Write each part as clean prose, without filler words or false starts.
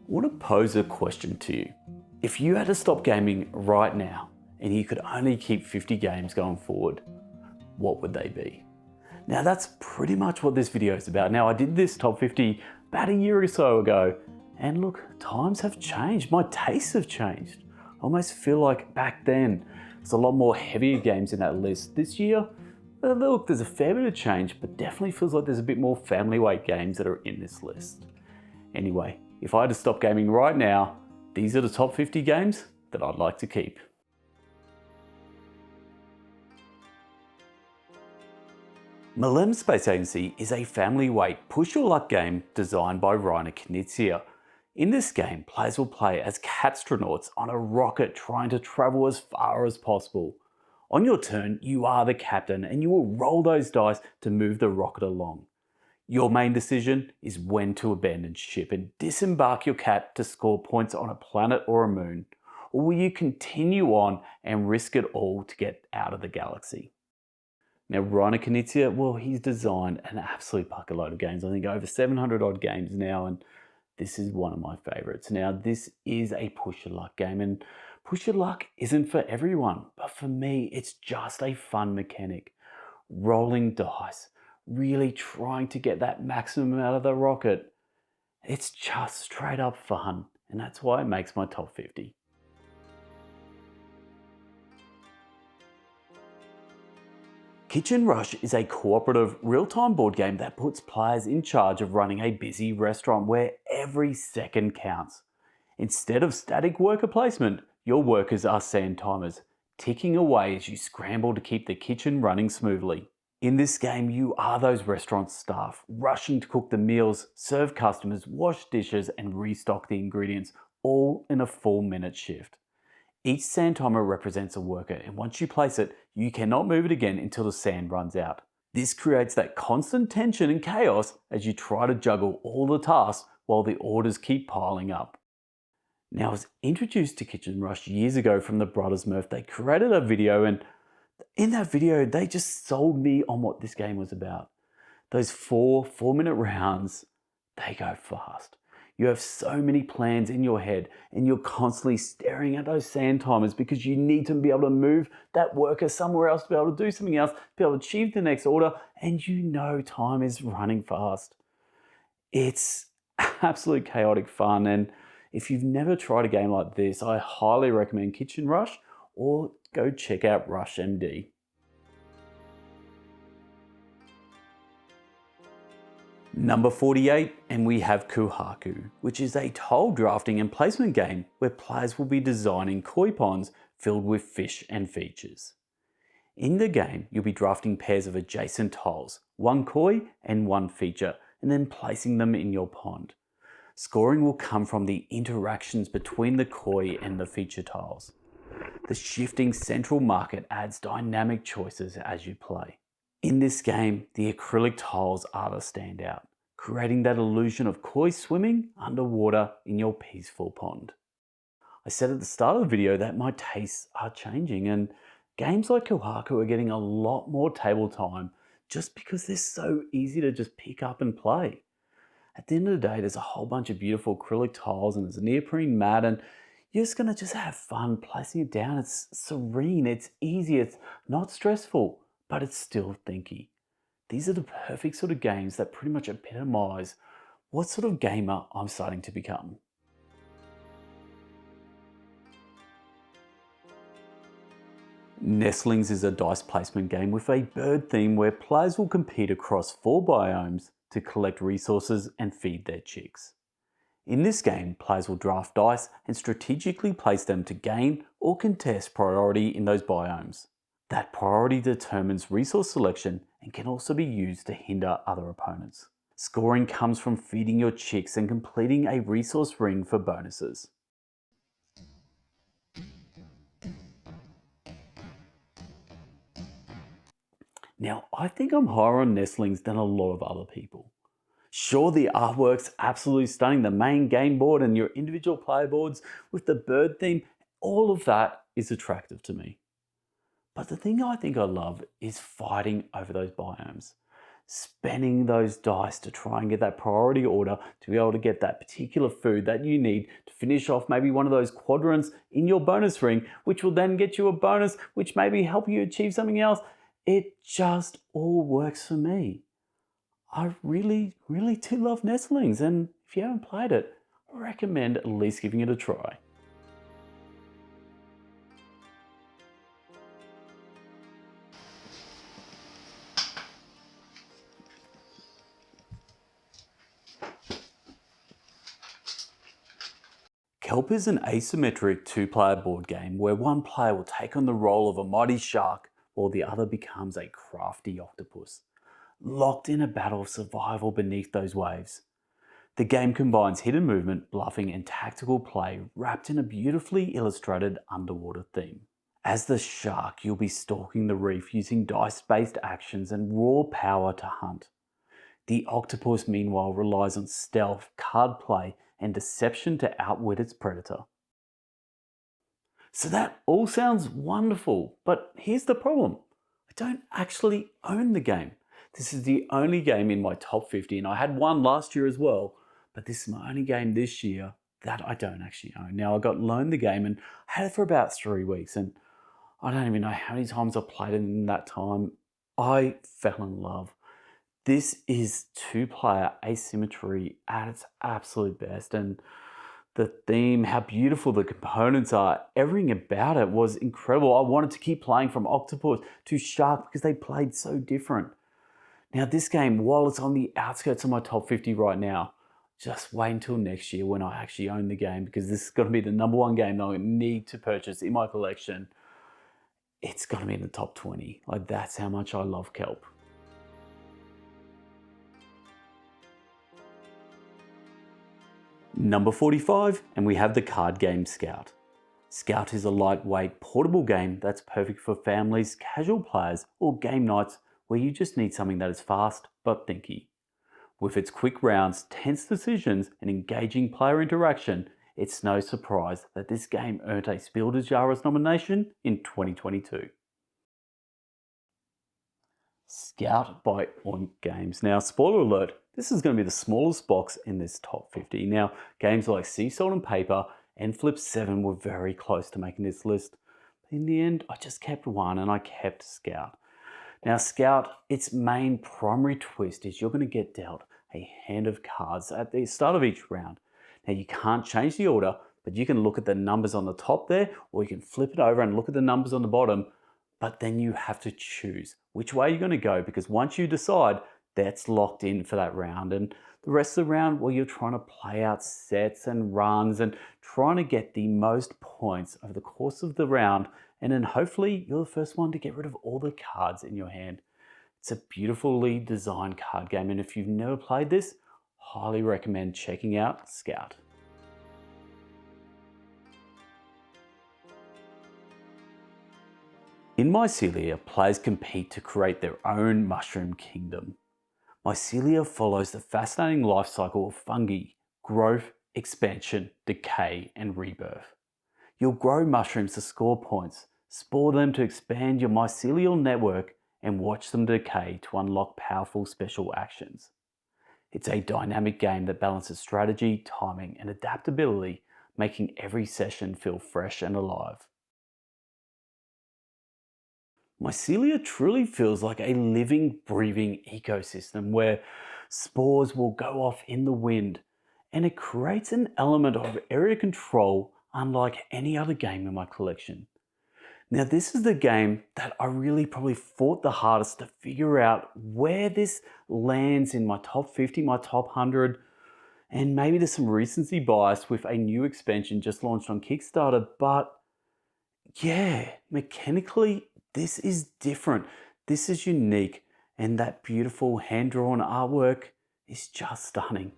want to pose a question to you. If you had to stop gaming right now and you could only keep 50 games going forward, what would they be? Now that's pretty much what this video is about. Now I did this top 50 about a year or so ago, and look, times have changed. My tastes have changed. I almost feel like back then there's a lot more heavier games in that list. This year, look, there's a fair bit of change, but definitely feels like there's a bit more family weight games that are in this list. Anyway, if I had to stop gaming right now, these are the top 50 games that I'd like to keep. Millennium Space Agency is a family weight push your luck game designed by Rainer Knizia. In this game, players will play as catastronauts on a rocket trying to travel as far as possible. On your turn, you are the captain and you will roll those dice to move the rocket along. Your main decision is when to abandon ship and disembark your cat to score points on a planet or a moon. Or will you continue on and risk it all to get out of the galaxy? Now, Rainer Knizia, well, he's designed an absolute bucket load of games. I think over 700 odd games now, and this is one of my favorites. Now, this is a push your luck game, and push your luck isn't for everyone, but for me, it's just a fun mechanic. Rolling dice, really trying to get that maximum out of the rocket. It's just straight up fun, and that's why it makes my top 50. Kitchen Rush is a cooperative, real-time board game that puts players in charge of running a busy restaurant where every second counts. Instead of static worker placement, your workers are sand timers, ticking away as you scramble to keep the kitchen running smoothly. In this game, you are those restaurant staff, rushing to cook the meals, serve customers, wash dishes, and restock the ingredients, all in a 4-minute shift. Each sand timer represents a worker, and once you place it, you cannot move it again until the sand runs out. This creates that constant tension and chaos as you try to juggle all the tasks while the orders keep piling up. Now, I was introduced to Kitchen Rush years ago from the Brothers Murph. They created a video, and in that video, they just sold me on what this game was about. Those 4-minute rounds, they go fast. You have so many plans in your head and you're constantly staring at those sand timers because you need to be able to move that worker somewhere else to be able to do something else, be able to achieve the next order, and you know time is running fast. It's absolute chaotic fun, and if you've never tried a game like this, I highly recommend Kitchen Rush or go check out Rush MD. Number 48, and we have Kohaku, which is a tile drafting and placement game where players will be designing koi ponds filled with fish and features. In the game, you'll be drafting pairs of adjacent tiles, one koi and one feature, and then placing them in your pond. Scoring will come from the interactions between the koi and the feature tiles. The shifting central market adds dynamic choices as you play. In this game, the acrylic tiles are the standout, creating that illusion of koi swimming underwater in your peaceful pond. I said at the start of the video that my tastes are changing, and games like Kohaku are getting a lot more table time just because they're so easy to just pick up and play. At the end of the day, there's a whole bunch of beautiful acrylic tiles and there's a neoprene mat, and you're just gonna just have fun placing it down. It's serene, it's easy, it's not stressful, but it's still thinky. These are the perfect sort of games that pretty much epitomize what sort of gamer I'm starting to become. Nestlings is a dice placement game with a bird theme where players will compete across 4 biomes to collect resources and feed their chicks. In this game, players will draft dice and strategically place them to gain or contest priority in those biomes. That priority determines resource selection and can also be used to hinder other opponents. Scoring comes from feeding your chicks and completing a resource ring for bonuses. Now, I think I'm higher on Nestlings than a lot of other people. Sure, the artwork's absolutely stunning, the main game board and your individual player boards with the bird theme, all of that is attractive to me. But the thing I think I love is fighting over those biomes. spending those dice to try and get that priority order to be able to get that particular food that you need to finish off maybe one of those quadrants in your bonus ring, which will then get you a bonus, which maybe help you achieve something else. It just all works for me. I really, really do love Nestlings, and if you haven't played it, I recommend at least giving it a try. Kelp is an asymmetric two-player board game where one player will take on the role of a mighty shark while the other becomes a crafty octopus, locked in a battle of survival beneath those waves. The game combines hidden movement, bluffing, and tactical play wrapped in a beautifully illustrated underwater theme. As the shark, you'll be stalking the reef using dice-based actions and raw power to hunt. The octopus, meanwhile, relies on stealth, card play, and deception to outwit its predator. So that all sounds wonderful, but here's the problem. I don't actually own the game. This is the only game in my top 50, and I had one last year as well, but this is my only game this year that I don't actually own. Now, I got loaned the game and I had it for about 3 weeks, and I don't even know how many times I played it in that time. I fell in love. This is two-player asymmetry at its absolute best, and the theme, how beautiful the components are, everything about it was incredible. I wanted to keep playing from octopus to shark because they played so different. Now this game, while it's on the outskirts of my top 50 right now, just wait until next year when I actually own the game, because this is going to be the #1 game that I need to purchase in my collection. It's going to be in the top 20. Like, that's how much I love Kelp. Number 45, and we have the card game Scout. Scout is a lightweight, portable game that's perfect for families, casual players, or game nights where you just need something that is fast but thinky. With its quick rounds, tense decisions, and engaging player interaction, it's no surprise that this game earned a Spiel des Jahres nomination in 2022. Scout by Oink Games. Now, spoiler alert, this is going to be the smallest box in this top 50. Now, games like Sea Salt and Paper and Flip 7 were very close to making this list. But in the end, I just kept one, and I kept Scout. Now, Scout, its main primary twist is you're going to get dealt a hand of cards at the start of each round. Now, you can't change the order, but you can look at the numbers on the top there, or you can flip it over and look at the numbers on the bottom. But then you have to choose which way you're going to go, because once you decide, that's locked in for that round. And the rest of the round, well, you're trying to play out sets and runs and trying to get the most points over the course of the round. And then hopefully you're the first one to get rid of all the cards in your hand. It's a beautifully designed card game, and if you've never played this, highly recommend checking out Scout. In Mycelia, players compete to create their own mushroom kingdom. Mycelia follows the fascinating life cycle of fungi: growth, expansion, decay, and rebirth. You'll grow mushrooms to score points, spore them to expand your mycelial network, and watch them decay to unlock powerful special actions. It's a dynamic game that balances strategy, timing, and adaptability, making every session feel fresh and alive. Mycelia truly feels like a living, breathing ecosystem where spores will go off in the wind, and it creates an element of area control unlike any other game in my collection. Now, this is the game that I really probably fought the hardest to figure out where this lands in my top 50, my top 100, and maybe there's some recency bias with a new expansion just launched on Kickstarter, but yeah, mechanically, this is different. This is unique, and that beautiful hand-drawn artwork is just stunning.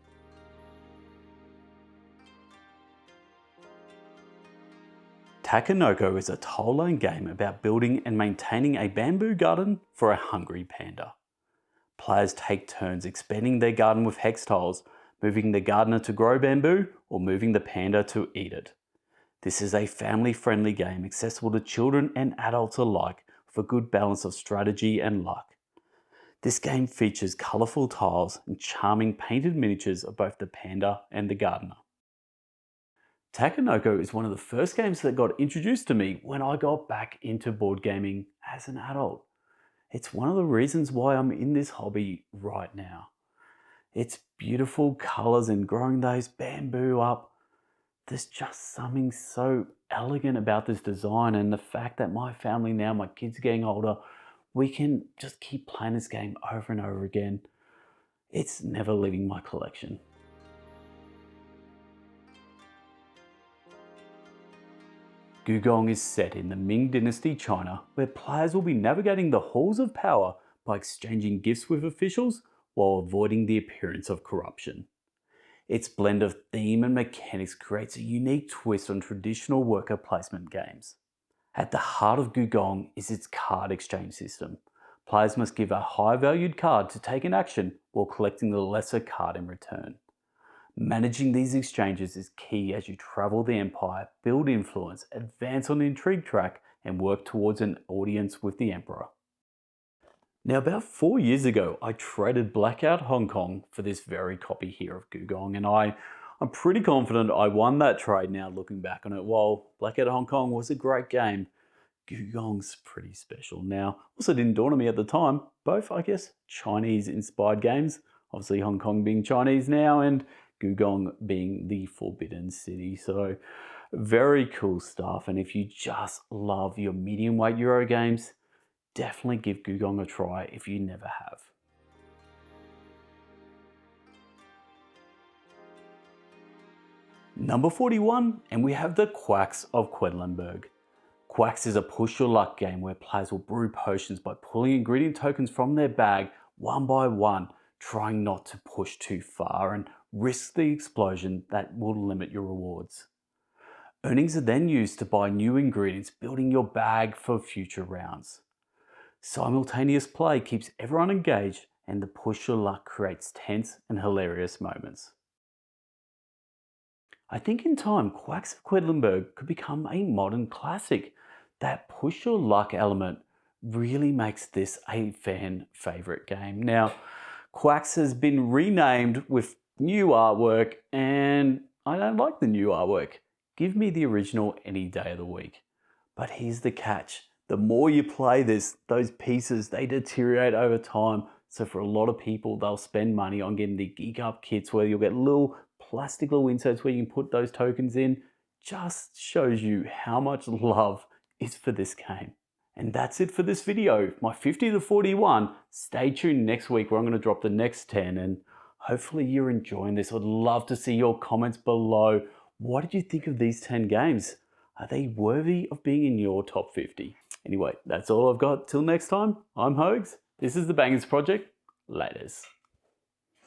Takenoko is a tile-line game about building and maintaining a bamboo garden for a hungry panda. Players take turns expanding their garden with hex tiles, moving the gardener to grow bamboo, or moving the panda to eat it. This is a family-friendly game accessible to children and adults alike, with a good balance of strategy and luck. This game features colourful tiles and charming painted miniatures of both the panda and the gardener. Takenoko is one of the first games that got introduced to me when I got back into board gaming as an adult. It's one of the reasons why I'm in this hobby right now. Its beautiful colours and growing those bamboo up. There's just something so elegant about this design, and the fact that my family now, my kids are getting older, we can just keep playing this game over and over again. It's never leaving my collection. Gugong is set in the Ming Dynasty China, where players will be navigating the halls of power by exchanging gifts with officials while avoiding the appearance of corruption. Its blend of theme and mechanics creates a unique twist on traditional worker placement games. At the heart of Gugong is its card exchange system. Players must give a high-valued card to take an action while collecting the lesser card in return. Managing these exchanges is key as you travel the Empire, build influence, advance on the intrigue track, and work towards an audience with the Emperor. Now, about 4 years ago, I traded Blackout Hong Kong for this very copy here of Gugong, and I'm pretty confident I won that trade now looking back on it. While Blackout Hong Kong was a great game, Gugong's pretty special. Now, also didn't dawn on me at the time, both, I guess, Chinese-inspired games, obviously Hong Kong being Chinese now, and Gugong being the Forbidden City. So very cool stuff. And if you just love your medium weight Euro games, definitely give Gugong a try if you never have. Number 41, and we have the Quacks of Quedlinburg. Quacks is a push your luck game where players will brew potions by pulling ingredient tokens from their bag one by one, trying not to push too far and risk the explosion that will limit your rewards. Earnings are then used to buy new ingredients, building your bag for future rounds. Simultaneous play keeps everyone engaged, and the push your luck creates tense and hilarious moments. I think in time, Quacks of Quedlinburg could become a modern classic. That push your luck element really makes this a fan favourite game. Now, Quacks has been renamed with new artwork, and I don't like the new artwork. Give me the original any day of the week. But here's the catch. The more you play this, those pieces, they deteriorate over time. So for a lot of people, they'll spend money on getting the Geek Up kits where you'll get little plastic little inserts where you can put those tokens in. Just shows you how much love is for this game. And that's it for this video, my 50 to 41. Stay tuned next week where I'm going to drop the next 10, and hopefully you're enjoying this. I'd love to see your comments below. What did you think of these 10 games? Are they worthy of being in your top 50? Anyway, that's all I've got. Till next time, I'm Hogs. This is the Bangers Project. Laters.